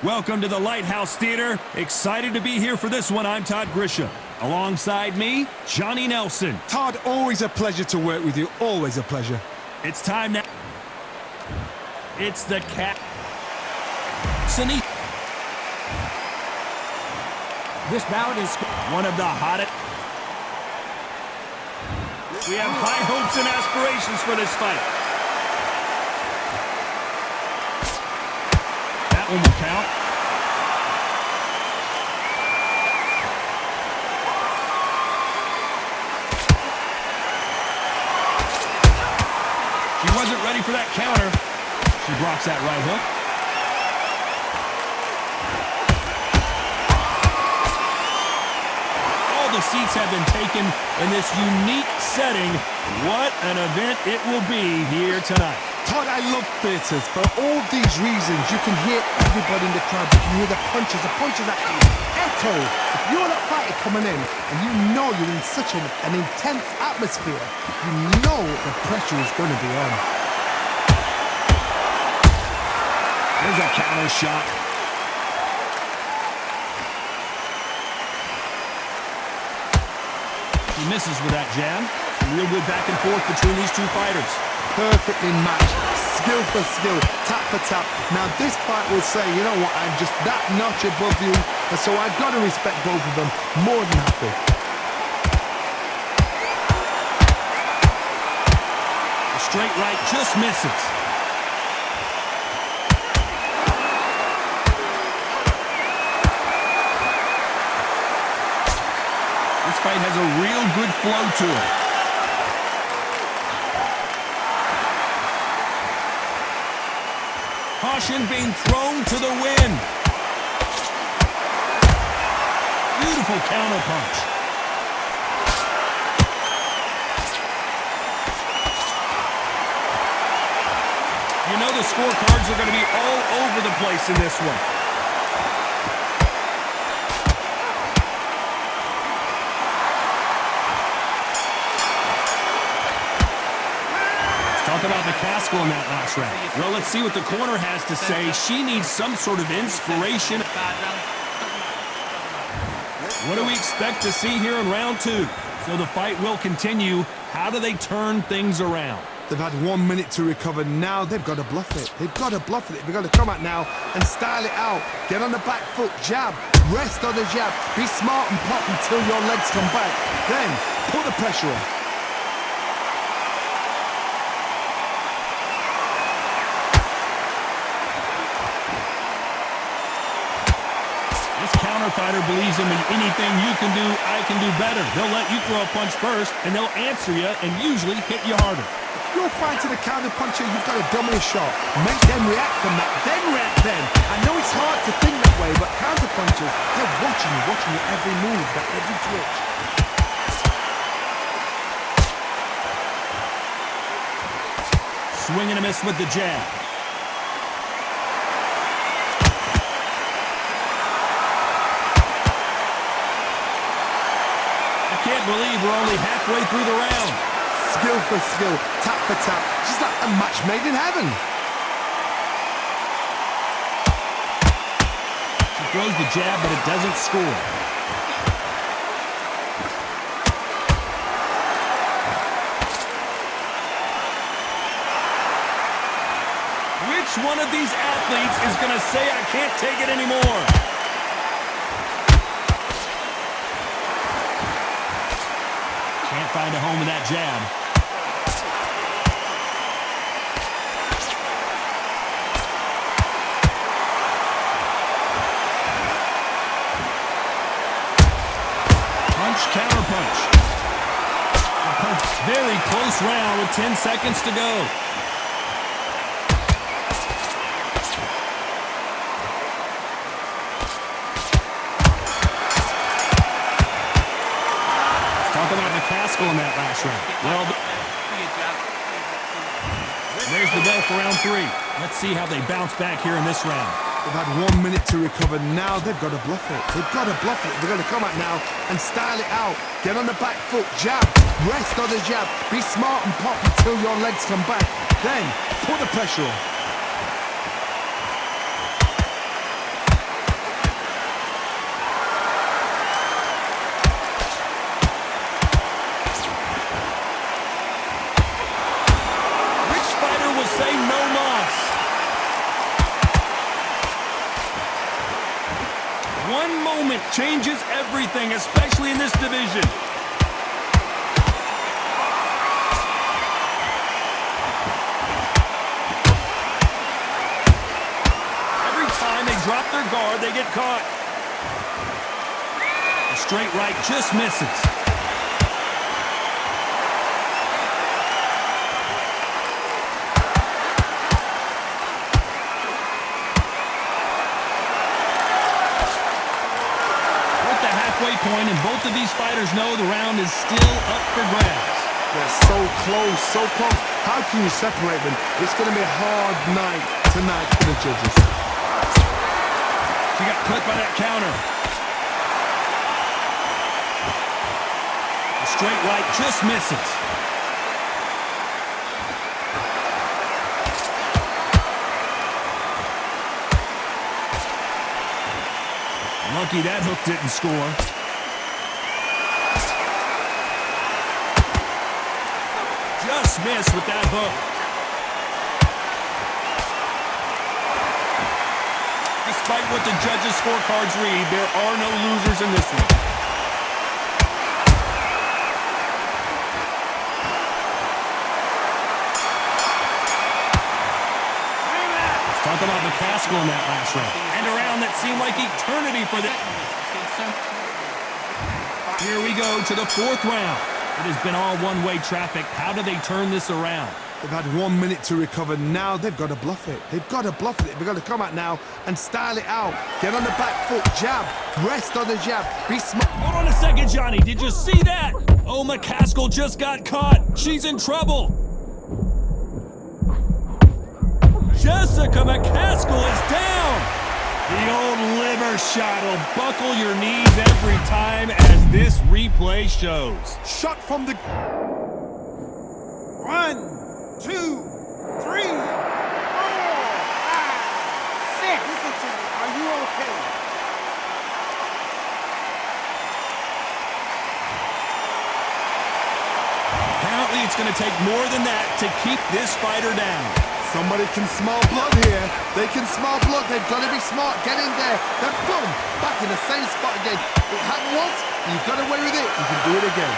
Welcome to the Lighthouse Theater. Excited to be here for this one. I'm Todd Grisham. Alongside me, Johnny Nelson. Todd, always a pleasure to work with you. Always a pleasure. It's time now. It's the cat. This bout is one of the hottest. We have high hopes and aspirations for this fight. That one will count. She wasn't ready for that counter. She blocks that right hook. All the seats have been taken in this unique setting. What an event it will be here tonight. Todd, I love theatres. For all these reasons, you can hear everybody in the crowd. You can hear the punches actually echo. If you're that fighter coming in and you know you're in such an intense atmosphere, you know the pressure is going to be on. There's a counter shot. He misses with that jab. Real good back and forth between these two fighters. Perfectly matched, skill for skill, tap for tap. Now this fight will say, you know what, I'm just that notch above you, and so I've got to respect both of them more than happy. A straight right just misses. This fight has a real good flow to it. Caution being thrown to the wind. Beautiful counter punch. You know the scorecards are going to be all over the place in this one. Talk about McCaskill in that last round. Well, let's see what the corner has to say. She needs some sort of inspiration. What do we expect to see here in round two? So the fight will continue. How do they turn things around? They've had 1 minute to recover. Now they've got to bluff it. They've got to bluff it. They've got to come out now and style it out. Get on the back foot, jab, rest on the jab. Be smart and pop until your legs come back. Then put the pressure on. Fighter believes in anything you can do, I can do better. They'll let you throw a punch first, and they'll answer you and usually hit you harder. If you're fighting a counter puncher, you've got to dummy a shot. Make them react from that, then react then. I know it's hard to think that way, but counter punchers, they're watching you every move, that every twitch. Swing and a miss with the jab. Can't believe we're only halfway through the round. Skill for skill, tap for tap, just like a match made in heaven. She throws the jab, but it doesn't score. Which one of these athletes is going to say, I can't take it anymore? Can't find a home in that jab. Punch, counter punch. Very close round with 10 seconds to go. McCaskill in that last round. Well, there's the bell for round three. Let's see how they bounce back here in this round. They've had 1 minute to recover. Now they've got to bluff it. They've got to bluff it. They've got to come out now and style it out. Get on the back foot, jab, rest on the jab. Be smart and pop until your legs come back. Then put the pressure on. moment changes everything, especially in this division. Every time they drop their guard, they get caught. A straight right just misses. Point, and both of these fighters know the round is still up for grabs. They're so close, so close. How can you separate them? It's going to be a hard night tonight for the judges. He got clipped by that counter. A straight right just misses. Lucky that hook didn't score. Just missed with that hook. Despite what the judges' scorecards read, there are no losers in this one. Talk about McCaskill in that last round. And a round that seemed like eternity for them. Here we go to the fourth round. It has been all one-way traffic. How do they turn this around? They've had 1 minute to recover. Now they've got to bluff it. They've got to bluff it. They've got to come out now and style it out. Get on the back foot, jab, rest on the jab, be smart. Hold on a second, Johnny. Did you see that? Oh, McCaskill just got caught. She's in trouble. Jessica McCaskill is down. The old liver shot will buckle your knees every time, as this replay shows. Shot from the... 1, 2, 3, 4, 5, 6. Are you okay? Apparently, it's going to take more than that to keep this fighter down. Somebody can smell blood here. They can smell blood. They've got to be smart. Get in there. Then boom, back in the same spot again. It happened once. You got away with it. You can do it again.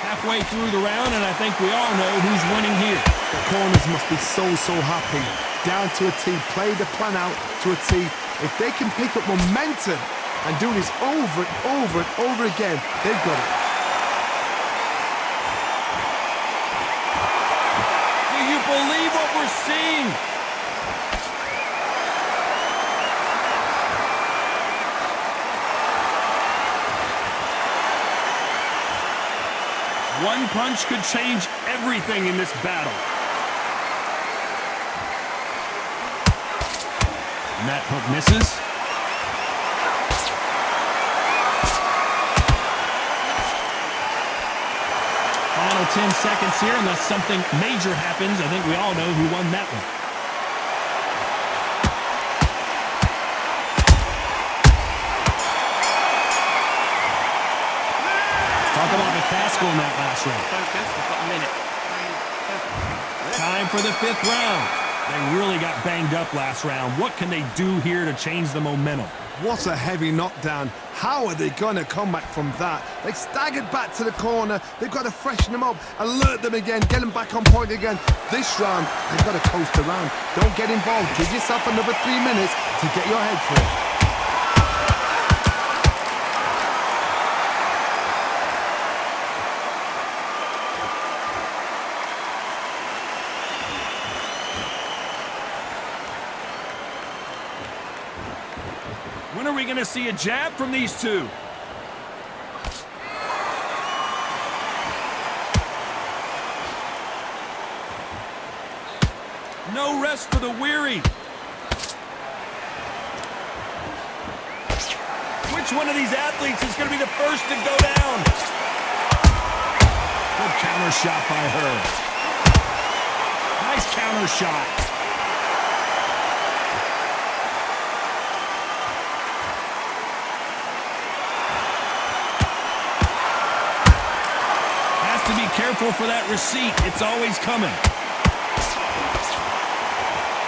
Halfway through the round, and I think we all know who's winning here. The corners must be so happy. Down to a T. Play the plan out to a T. If they can pick up momentum and do this over and over and over again, they've got it. Do you believe what we're seeing? One punch could change everything in this battle. And that hook misses. Final 10 seconds here, unless something major happens. I think we all know who won that one. Talk about McCaskill in that last round. Focus, we've got a minute. Time for the fifth round. They really got banged up last round. What can they do here to change the momentum? What a heavy knockdown. How are they going to come back from that? They staggered back to the corner. They've got to freshen them up, alert them again, get them back on point again. This round, they've got to coast around. Don't get involved. Give yourself another 3 minutes to get your head clear. When are we going to see a jab from these two? No rest for the weary. Which one of these athletes is going to be the first to go down? Good counter shot by her. Nice counter shot. To be careful careful for that receipt. It's always coming.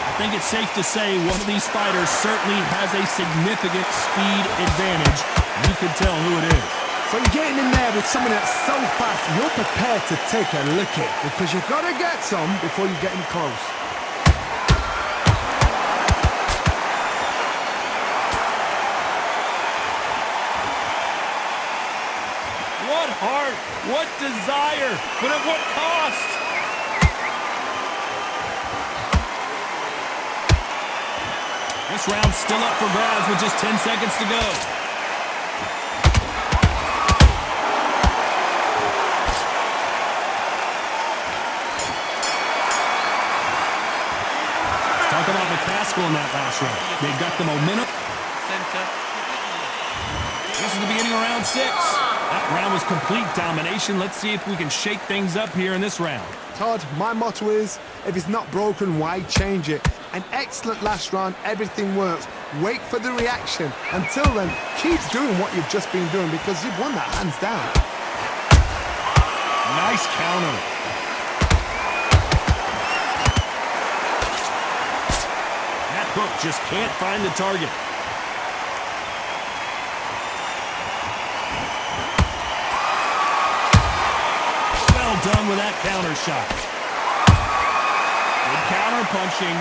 I think it's safe to say one of these fighters certainly has a significant speed advantage. You can tell who it is. So you're getting in there with someone that's so fast, you're prepared to take a look at, because you've got to get some before you get in close. What heart, what desire, but at what cost? This round's still up for grabs with just 10 seconds to go. Talk about McCaskill in that last round. They got the momentum. Center. This is the beginning of round 6. That round was complete domination. Let's see if we can shake things up here in this round. Todd, my motto is, if it's not broken, why change it? An excellent last round, everything works. Wait for the reaction. Until then, keep doing what you've just been doing, because you've won that hands down. Nice counter. That hook just can't find the target. Well done with that counter shot. Good counter punching.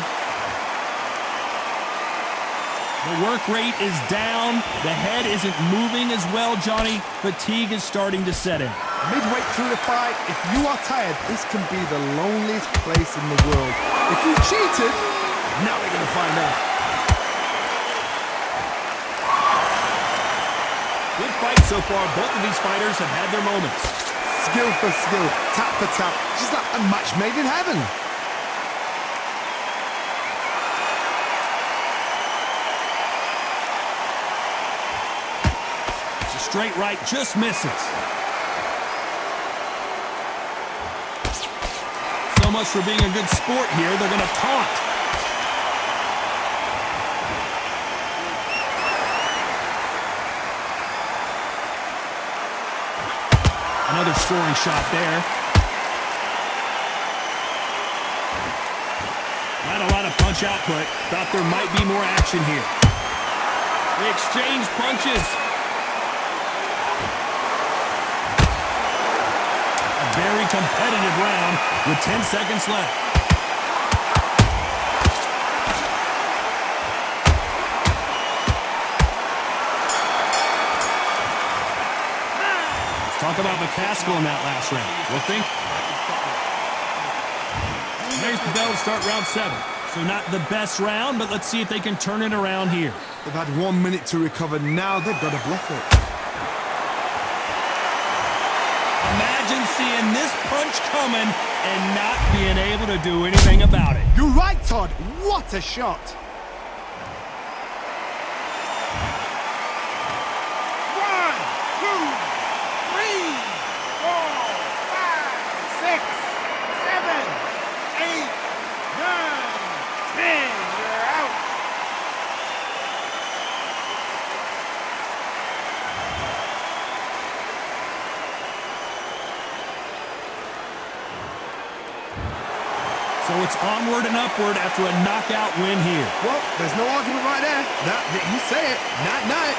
The work rate is down. The head isn't moving as well, Johnny. Fatigue is starting to set in. Midway through the fight, if you are tired, this can be the loneliest place in the world. If you cheated, now we're going to find out. Good fight so far. Both of these fighters have had their moments. Skill for skill, tap for tap, just like a match made in heaven. It's a straight right, just misses. So much for being a good sport here. They're going to taunt. Another scoring shot there. Not a lot of punch output. Thought there might be more action here. They exchange punches. A very competitive round with 10 seconds left. Talk about McCaskill in that last round. We'll think. There's the bell to start round 7. So not the best round, but let's see if they can turn it around here. They've had 1 minute to recover. Now they've got to bluff it. Imagine seeing this punch coming and not being able to do anything about it. You're right, Todd. What a shot. So it's onward and upward after a knockout win here. Well, there's no argument right there. You say it. Night-night.